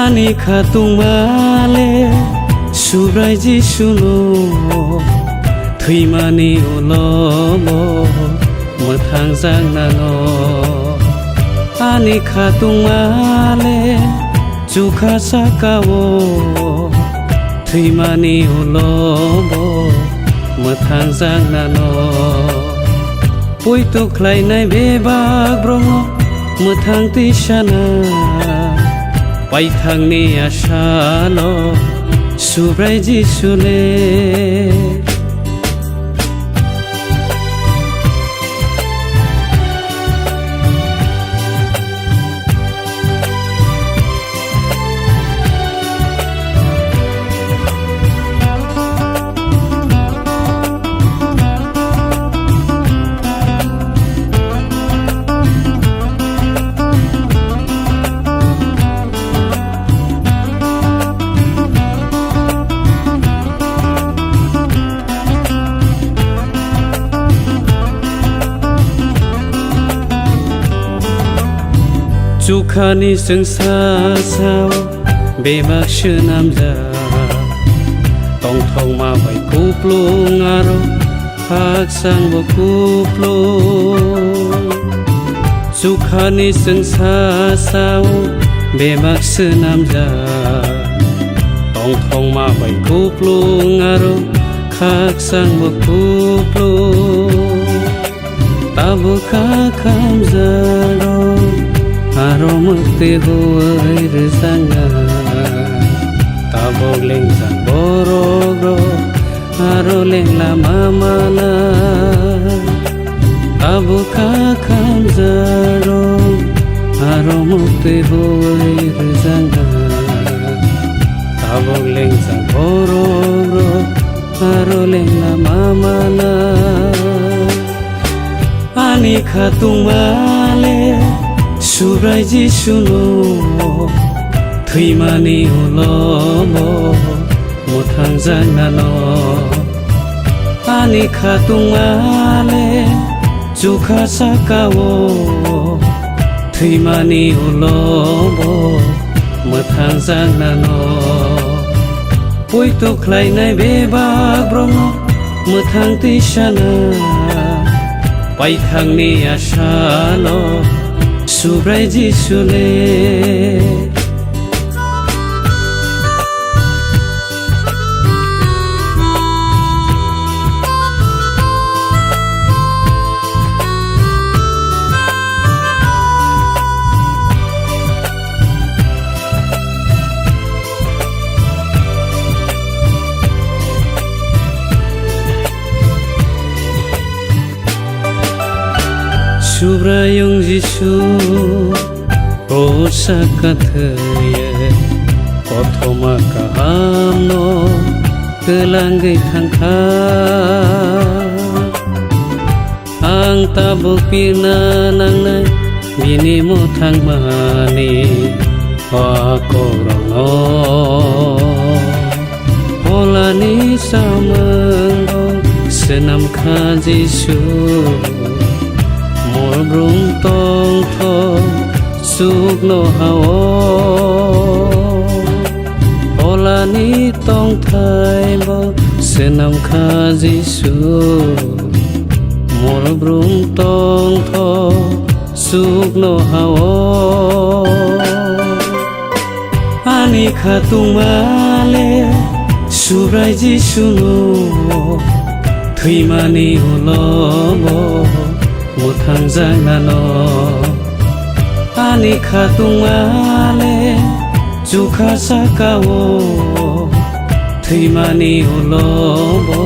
Ani khatung male subrai ji suno thimani ulomo mothang jang nano Ani khatung male chukha sakawo thimani ulomo mothang jang nano Pui tu khlai nai bebak brongo mothang ti sana Pai thang ni asalo subrai ji sule Chukhani sengsa sao bemak shenam ja tong thong ma bai kuplung aro hak sang bo kuplung Chukhani sengsa sao bemak shenam ja tong thong ma bai kuplung aro hak sang bo kuplung tabu kha kham jaro Aro mukti huai rizanga Tabog leng sang borogro Aro leng lama mana Tabu kakam zaro Aro mukti huai rizanga Tabog leng sang borogro Aro leng lama mana Ani khatung male Subrai ji suno thimani ulomo mothang jang nano Ani khatung male chukha sakawo thimani ulomo mothang jang nano Pui tu khlai nai bebak brongo mothang ti sana Pai thang ni asalo subrai ji sule Subrayung Jisu Rosa kathaya Kothoma kahamno Kelanggai thangkha Ang tabuk pina nangnai Bini mo thang mani Wakorongno Holani samenggo Senam kha Jisu Mor brung tong thong suk no hao Holani tong thai bo senam kha Jisu Mor brung tong thong suk no hao Ani khatung male subrai ji suno thimani ulomo mothang jang nano Ani khatung male chukha sakawo thimani ulomo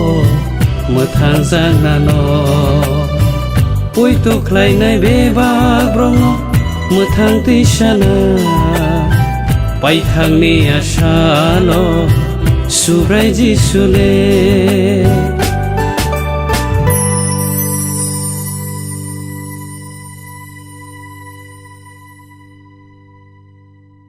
mothang jang nano Pui tu khlai nai bebak brongo mothang ti sana Pai thang ni asalo subrai ji sule